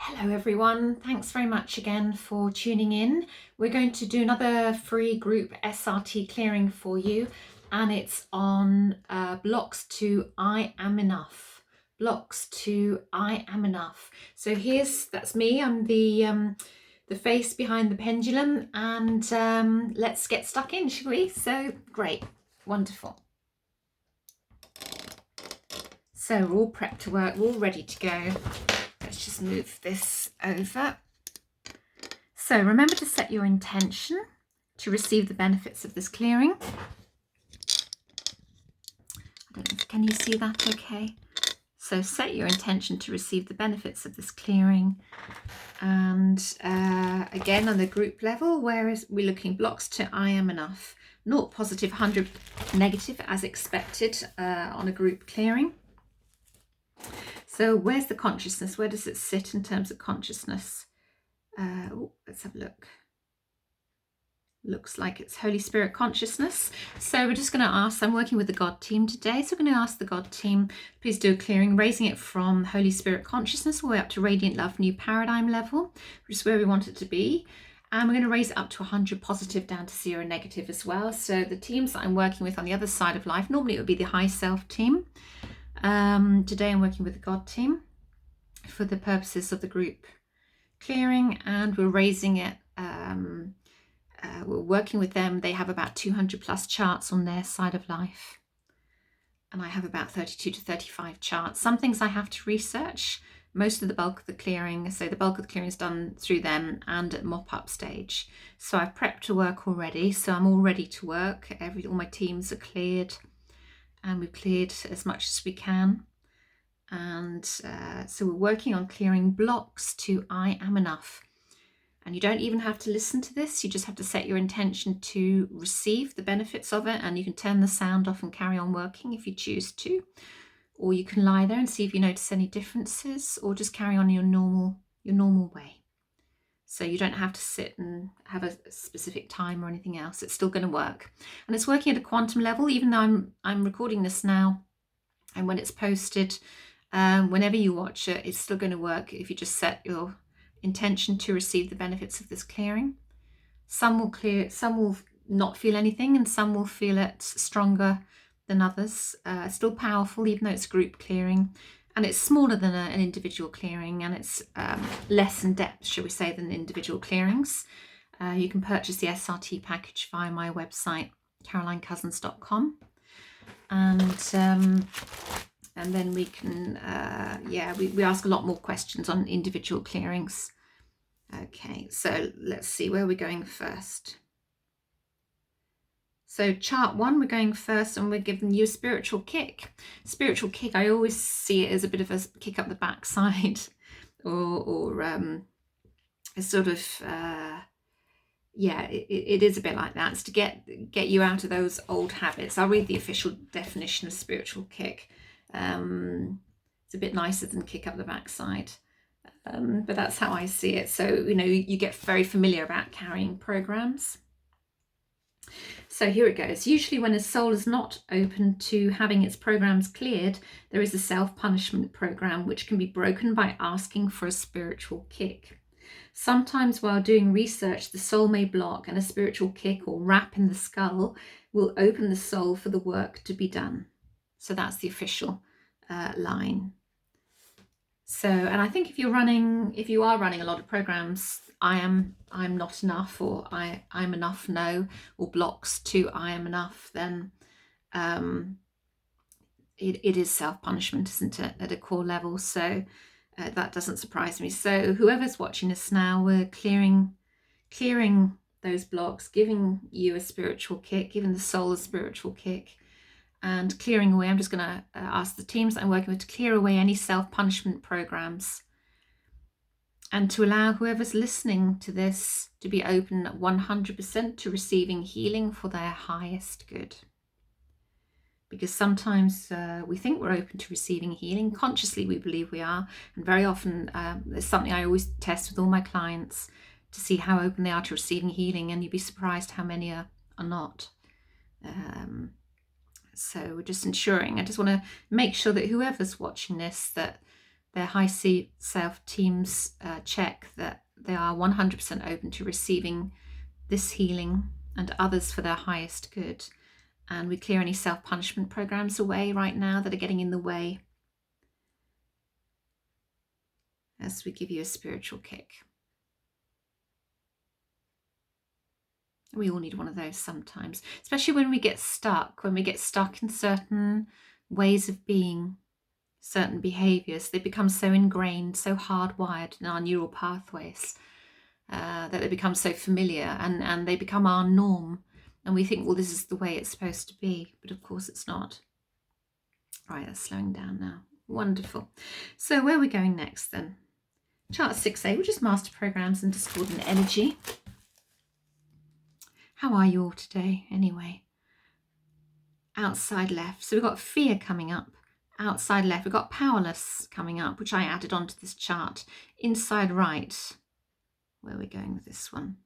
Hello everyone, thanks very much again for tuning in. We're going to do another free group SRT clearing for you, and it's on blocks to I am enough. Blocks to I am enough. So that's me. I'm the face behind the pendulum, and let's get stuck in, shall we? So great, wonderful. So we're all prepped to work, we're all ready to go. Let's just move this over. So remember to set your intention to receive the benefits of this clearing. I don't know, can you see that okay? So set your intention to receive the benefits of this clearing. And again, on the group level, whereas we're looking blocks to I am enough. 0 positive, 100 negative as expected on a group clearing. So where's the consciousness? Where does it sit in terms of consciousness? Let's have a look. Looks like it's Holy Spirit consciousness. So we're just going to ask, I'm working with the God team today, so we're going to ask the God team, please do a clearing, raising it from Holy Spirit consciousness all the way up to Radiant Love New Paradigm level, which is where we want it to be. And we're going to raise it up to 100 positive down to 0 negative as well. So the teams that I'm working with on the other side of life, normally it would be the high self team. Today I'm working with the God team for the purposes of the group clearing, and we're raising it. We're working with them. They have about 200 plus charts on their side of life, and I have about 32 to 35 charts. Some things I have to research. Most of the bulk of the clearing, so the bulk of the clearing is done through them and at mop-up stage. So I've prepped to work already, so I'm all ready to work. All my teams are cleared, and we've cleared as much as we can. And so we're working on clearing blocks to I am enough. And you don't even have to listen to this. You just have to set your intention to receive the benefits of it. And you can turn the sound off and carry on working if you choose to. Or you can lie there and see if you notice any differences, or just carry on your normal way. So you don't have to sit and have a specific time or anything else. It's still going to work. And it's working at a quantum level, even though I'm recording this now. And when it's posted, whenever you watch it, it's still going to work if you just set your intention to receive the benefits of this clearing. Some will clear, some will not feel anything, and some will feel it stronger than others. Still powerful, even though it's group clearing, and it's smaller than an individual clearing, and it's less in depth, shall we say, than individual clearings. You can purchase the SRT package via my website, carolinecousins.com, and then we can, we ask a lot more questions on individual clearings. Okay, so let's see where we're going first. So chart 1, we're going first, and we're giving you a spiritual kick. Spiritual kick, I always see it as a bit of a kick up the backside, or a sort of, it is a bit like that. It's to get you out of those old habits. I'll read the official definition of spiritual kick. It's a bit nicer than kick up the backside, but that's how I see it. So you get very familiar about carrying programs. So here it goes. Usually when a soul is not open to having its programs cleared, there is a self-punishment program which can be broken by asking for a spiritual kick. Sometimes while doing research, the soul may block, and a spiritual kick or rap in the skull will open the soul for the work to be done. So that's the official line. So, and I think if you are running a lot of programs, I'm not enough, or I'm enough no, or blocks to I am enough, then it is self-punishment, isn't it, at a core level? So that doesn't surprise me. So whoever's watching us now, we're clearing those blocks, giving you a spiritual kick, giving the soul a spiritual kick, and clearing away. I'm just going to ask the teams that I'm working with to clear away any self-punishment programs, and to allow whoever's listening to this to be open 100% to receiving healing for their highest good. Because sometimes we think we're open to receiving healing. Consciously we believe we are, and very often there's something I always test with all my clients to see how open they are to receiving healing, and you'd be surprised how many are not. So we're just ensuring, I just want to make sure that whoever's watching this, that their high self teams check that they are 100% open to receiving this healing and others for their highest good. And we clear any self-punishment programs away right now that are getting in the way as we give you a spiritual kick. We all need one of those sometimes, especially when we get stuck in certain ways of being, certain behaviors. They become so ingrained, so hardwired in our neural pathways that they become so familiar, and they become our norm. And we think, well, this is the way it's supposed to be, but of course it's not. Right, that's slowing down now. Wonderful. So where are we going next then? Chart 6A, which is Master Programs and Discordant Energy. How are you all today, anyway? Outside left. So we've got fear coming up. Outside left, we've got powerless coming up, which I added onto this chart. Inside right, where are we going with this one?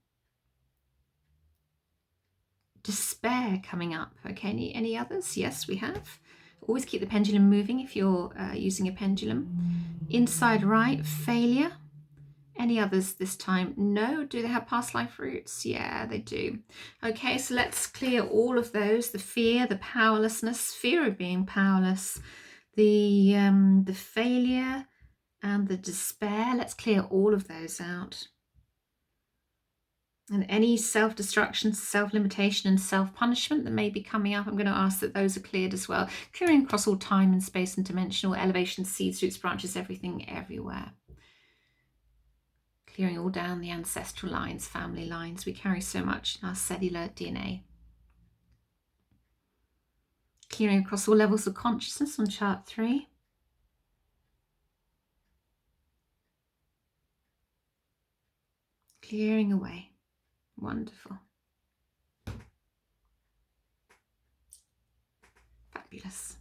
Despair coming up. Okay, any others? Yes, we have. Always keep the pendulum moving if you're using a pendulum. Inside right, failure. Any others this time? No. Do they have past life roots? Yeah, they do. Okay, so let's clear all of those. The fear, the powerlessness, fear of being powerless, the failure and the despair. Let's clear all of those out. And any self-destruction, self-limitation and self-punishment that may be coming up, I'm going to ask that those are cleared as well. Clearing across all time and space and dimensional elevation, seeds, roots, branches, everything, everywhere. Clearing all down the ancestral lines, family lines. We carry so much in our cellular DNA. Clearing across all levels of consciousness on chart 3. Clearing away. Wonderful. Fabulous.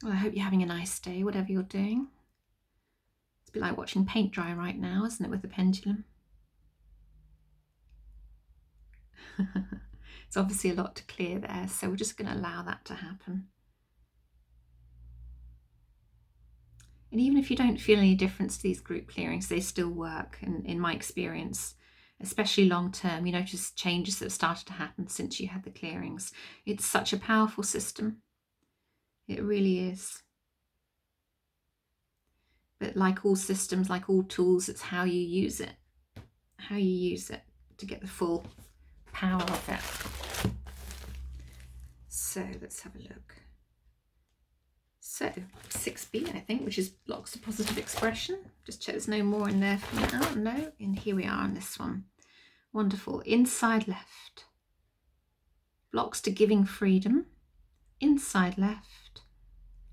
Well, I hope you're having a nice day, whatever you're doing. It's a bit like watching paint dry right now, isn't it, with the pendulum? It's obviously a lot to clear there, so we're just going to allow that to happen. And even if you don't feel any difference to these group clearings, they still work. And in my experience, especially long term, you notice changes that have started to happen since you had the clearings. It's such a powerful system. It really is. But like all systems, like all tools, it's how you use it. How you use it to get the full power of it. So let's have a look. So 6B, I think, which is blocks of positive expression. Just check there's no more in there for now. No, and here we are on this one. Wonderful. Inside left. Blocks to giving freedom. Inside left.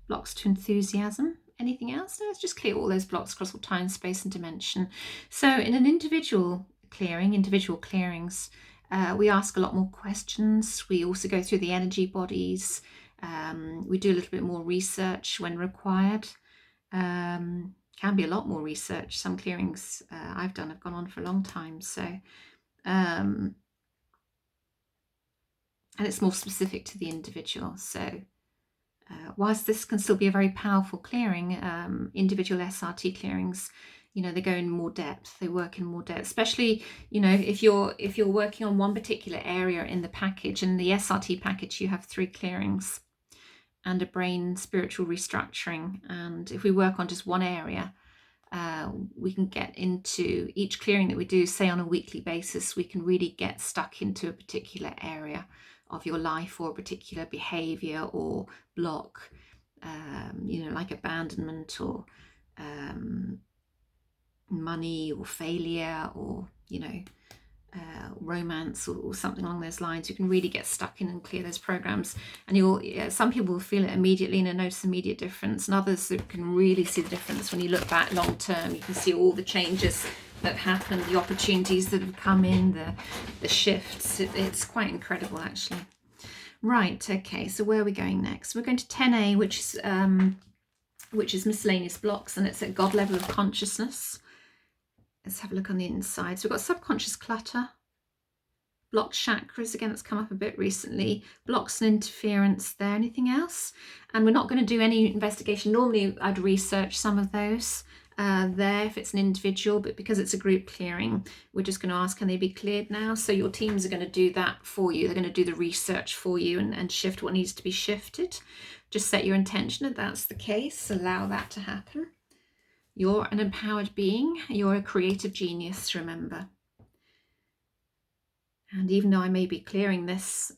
Blocks to enthusiasm. Anything else? No, let's just clear all those blocks across all time, space and dimension. So in an individual clearings, we ask a lot more questions. We also go through the energy bodies. We do a little bit more research when required. Can be a lot more research. Some clearings I've done have gone on for a long time. So, and it's more specific to the individual. So whilst this can still be a very powerful clearing, individual SRT clearings, you know, they go in more depth, they work in more depth, especially, you know, if you're working on one particular area in the package. In the SRT package, you have 3 clearings and a brain spiritual restructuring. And if we work on just one area, we can get into each clearing that we do, say on a weekly basis, we can really get stuck into a particular area of your life or a particular behavior or block, you know, like abandonment or money or failure or, you know, romance or something along those lines. You can really get stuck in and clear those programs, and some people will feel it immediately and notice immediate difference, and others that can really see the difference when you look back long term. You can see all the changes that happened, the opportunities that have come in, the shifts. It's quite incredible, actually. Right, okay, so where are we going next? We're going to 10A, which is miscellaneous blocks, and it's at God level of consciousness. Let's have a look on the inside. So we've got subconscious clutter, blocked chakras, again, that's come up a bit recently, blocks and interference there. Anything else? And we're not going to do any investigation. Normally I'd research some of those there if it's an individual, but because it's a group clearing, we're just going to ask, can they be cleared now? So your teams are going to do that for you. They're going to do the research for you and shift what needs to be shifted. Just set your intention that that's the case. Allow that to happen. You're an empowered being. You're a creative genius, remember. And even though I may be clearing this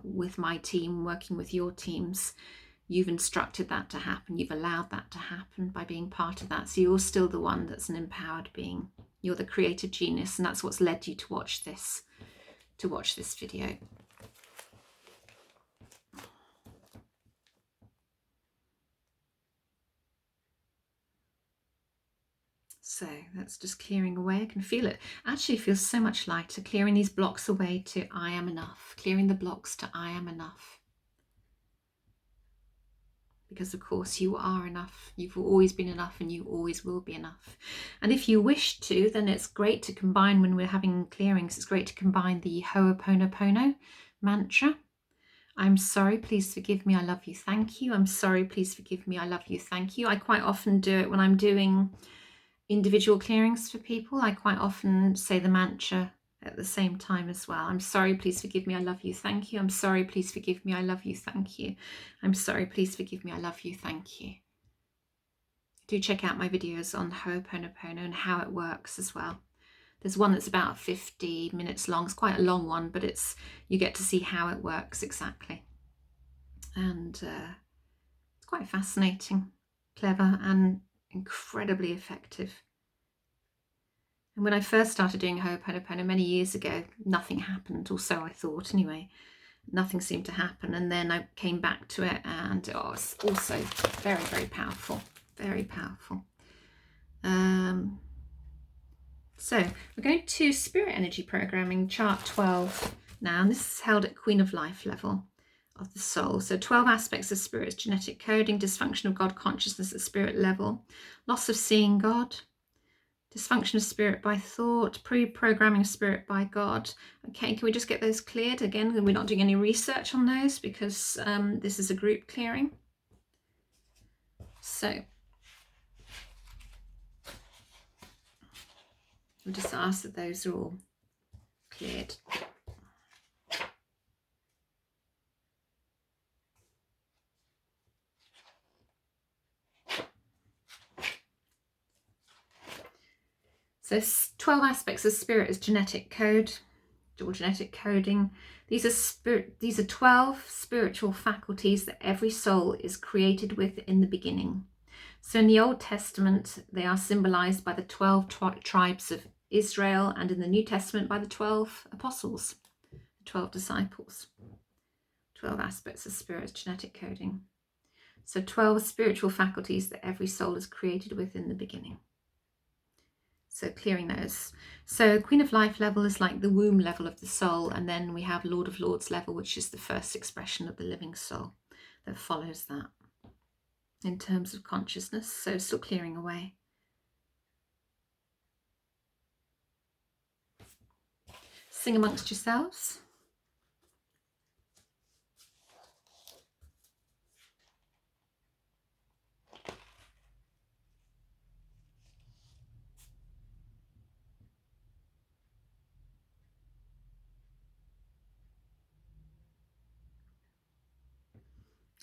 with my team, working with your teams, you've instructed that to happen. You've allowed that to happen by being part of that. So you're still the one that's an empowered being. You're the creative genius, and that's what's led you to watch this video. So that's just clearing away. I can feel it. Actually feels so much lighter, clearing these blocks away to I am enough, clearing the blocks to I am enough. Because of course you are enough. You've always been enough and you always will be enough. And if you wish to, then it's great to combine, when we're having clearings, it's great to combine the Ho'oponopono mantra. I'm sorry, please forgive me, I love you, thank you. I'm sorry, please forgive me, I love you, thank you. I quite often do it when I'm doing individual clearings for people. I quite often say the mantra at the same time as well. I'm sorry, please forgive me, I love you, thank you. I'm sorry, please forgive me, I love you, thank you. I'm sorry, please forgive me, I love you, thank you. Do check out my videos on Ho'oponopono and how it works as well. There's one that's about 50 minutes long. It's quite a long one, but you get to see how it works exactly. And it's quite fascinating, clever, and incredibly effective. And when I first started doing Ho'oponopono many years ago, nothing happened, or so I thought anyway. Nothing seemed to happen, and then I came back to it, and it's also very, very powerful, very powerful. So we're going to Spirit Energy Programming, Chart 12 now, and this is held at Queen of Life level of the soul. So 12 aspects of spirit's genetic coding, dysfunction of God consciousness at spirit level, loss of seeing God, dysfunction of spirit by thought, pre-programming of spirit by God. Okay, can we just get those cleared? Again, we're not doing any research on those because this is a group clearing. So we'll just ask that those are all cleared. So 12 aspects of spirit is genetic code or genetic coding. These are 12 spiritual faculties that every soul is created with in the beginning. So in the Old Testament, they are symbolized by the 12 tribes of Israel, and in the New Testament by the 12 apostles, the 12 disciples. 12 aspects of spirit's genetic coding. So 12 spiritual faculties that every soul is created with in the beginning. So clearing those. So Queen of Life level is like the womb level of the soul, and then we have Lord of Lords level, which is the first expression of the living soul that follows that in terms of consciousness. So still clearing away. Sing amongst yourselves.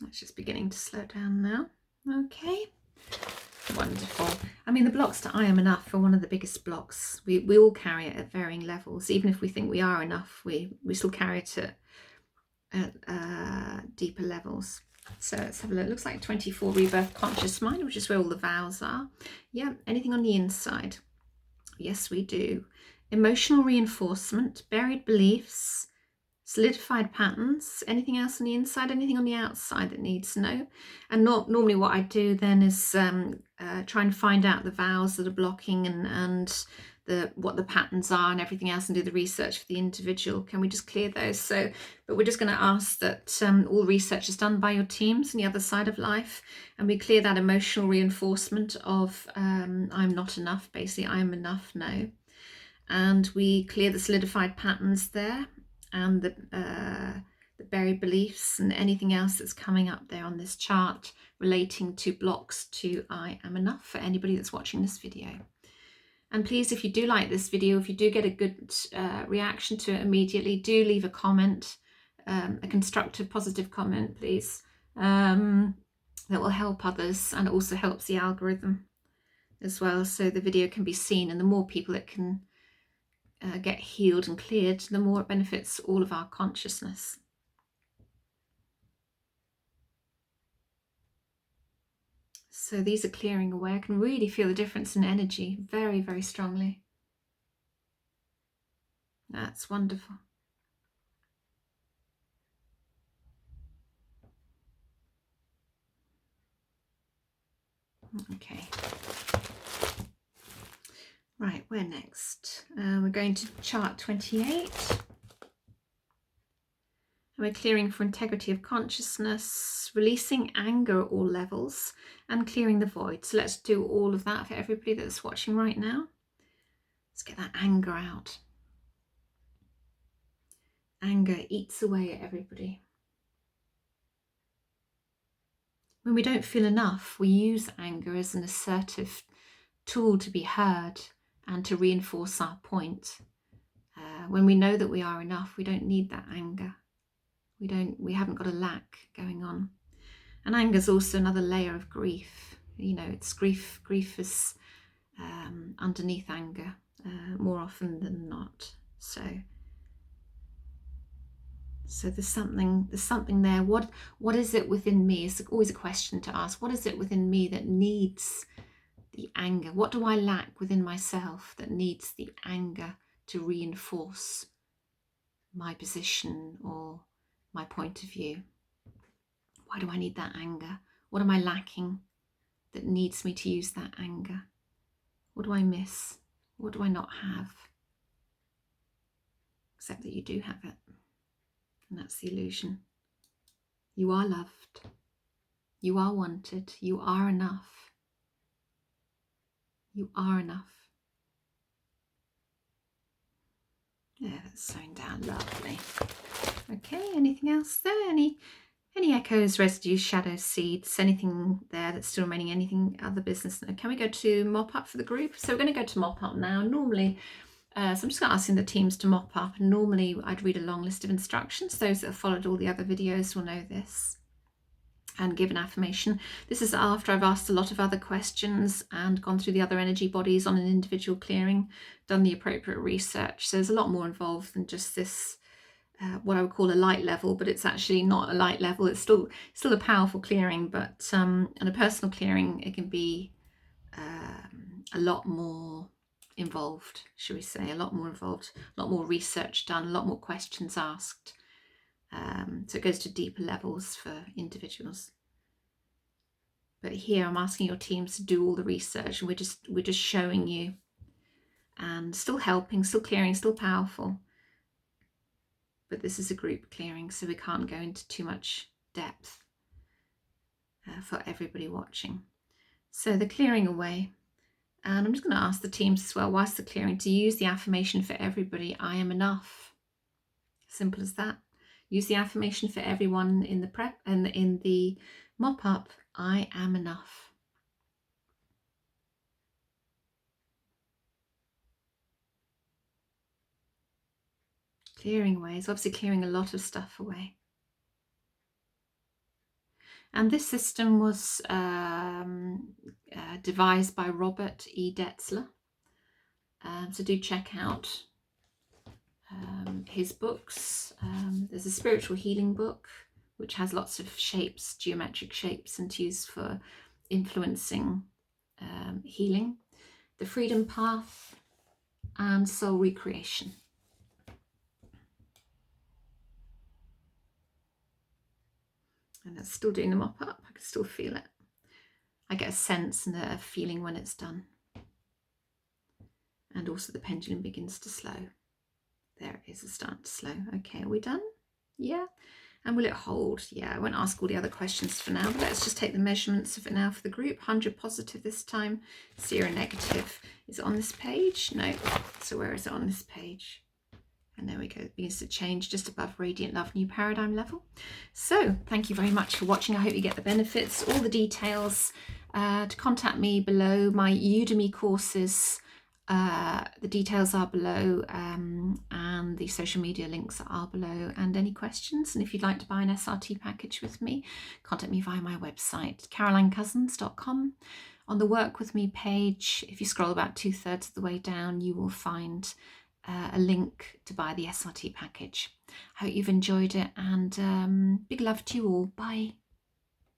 It's just beginning to slow down now. Okay, wonderful. I mean, the blocks to I am enough are one of the biggest blocks. We all carry it at varying levels. Even if we think we are enough, we still carry it at deeper levels. So let's have a look. It looks like 24 rebirth conscious mind, which is where all the vows are. Yeah, anything on the inside? Yes, we do. Emotional reinforcement, buried beliefs, solidified patterns. Anything else on the inside? Anything on the outside that needs to know? And normally what I do then is try and find out the vows that are blocking and what the patterns are and everything else, and do the research for the individual. Can we just clear those? So, but we're just going to ask that all research is done by your teams on the other side of life, and we clear that emotional reinforcement of I'm not enough, basically I'm enough, no. and we clear the solidified patterns there and the buried beliefs and anything else that's coming up there on this chart relating to blocks to I am enough for anybody that's watching this video. And please, if you do like this video, if you do get a good reaction to it immediately, do leave a comment, a constructive, positive comment, please. That will help others, and it also helps the algorithm as well, so the video can be seen, and the more people it can get healed and cleared, the more it benefits all of our consciousness. So these are clearing away. I can really feel the difference in energy very, very strongly. That's wonderful. Okay. Right, where next? We're going to chart 28. We're clearing for integrity of consciousness, releasing anger at all levels, and clearing the void. So let's do all of that for everybody that's watching right now. Let's get that anger out. Anger eats away at everybody. When we don't feel enough, we use anger as an assertive tool to be heard and to reinforce our point. When we know that we are enough, we don't need that anger. We haven't got a lack going on. And anger is also another layer of grief. You know, it's grief is underneath anger more often than not. So there's something there. What is it within me? It's always a question to ask. What is it within me that needs the anger? What do I lack within myself that needs the anger to reinforce my position or my point of view? Why do I need that anger? What am I lacking that needs me to use that anger? What do I miss? What do I not have? Except that you do have it. And that's the illusion. You are loved. You are wanted. You are enough. You are enough. Yeah, that's sewn down lovely. Okay, anything else there? Any echoes, residues, shadows, seeds, anything there that's still remaining, anything other business? Can we go to mop up for the group? So we're going to go to mop up now. Normally, so I'm just asking the teams to mop up. And normally I'd read a long list of instructions. Those that have followed all the other videos will know this. And give an affirmation. This is after I've asked a lot of other questions and gone through the other energy bodies on an individual clearing, done the appropriate research. So there's a lot more involved than just this, what I would call a light level, but it's actually not a light level. It's still a powerful clearing, but on a personal clearing, it can be a lot more involved, shall we say, a lot more involved, a lot more research done, a lot more questions asked. So it goes to deeper levels for individuals. But here I'm asking your teams to do all the research, and we're just showing you, and still helping, still clearing, still powerful. But this is a group clearing, so we can't go into too much depth for everybody watching. So the clearing away, and I'm just going to ask the teams as well, whilst the clearing, to use the affirmation for everybody: I am enough. Simple as that. Use the affirmation for everyone in the prep and in the mop up: I am enough. Clearing away is obviously clearing a lot of stuff away. And this system was devised by Robert E. Detzler. So do check out his books. There's a spiritual healing book, which has lots of shapes, geometric shapes, and used for influencing healing. The Freedom Path and Soul Recreation. And it's still doing the mop up. I can still feel it. I get a sense and a feeling when it's done. And also the pendulum begins to slow. There it is, it's starting to slow. Okay, are we done? Yeah. And will it hold? Yeah, I won't ask all the other questions for now, but let's just take the measurements of it now for the group. 100 positive this time, 0 negative. Is it on this page? No. So where is it on this page? And there we go, it begins to change just above Radiant Love New Paradigm level. So thank you very much for watching. I hope you get the benefits. All the details to contact me below. My Udemy courses, the details are below, and the social media links are below, and any questions. And if you'd like to buy an SRT package with me, contact me via my website, carolinecousins.com. On the Work With Me page, if you scroll about 2/3 of the way down, you will find a link to buy the SRT package. I hope you've enjoyed it, and big love to you all. Bye.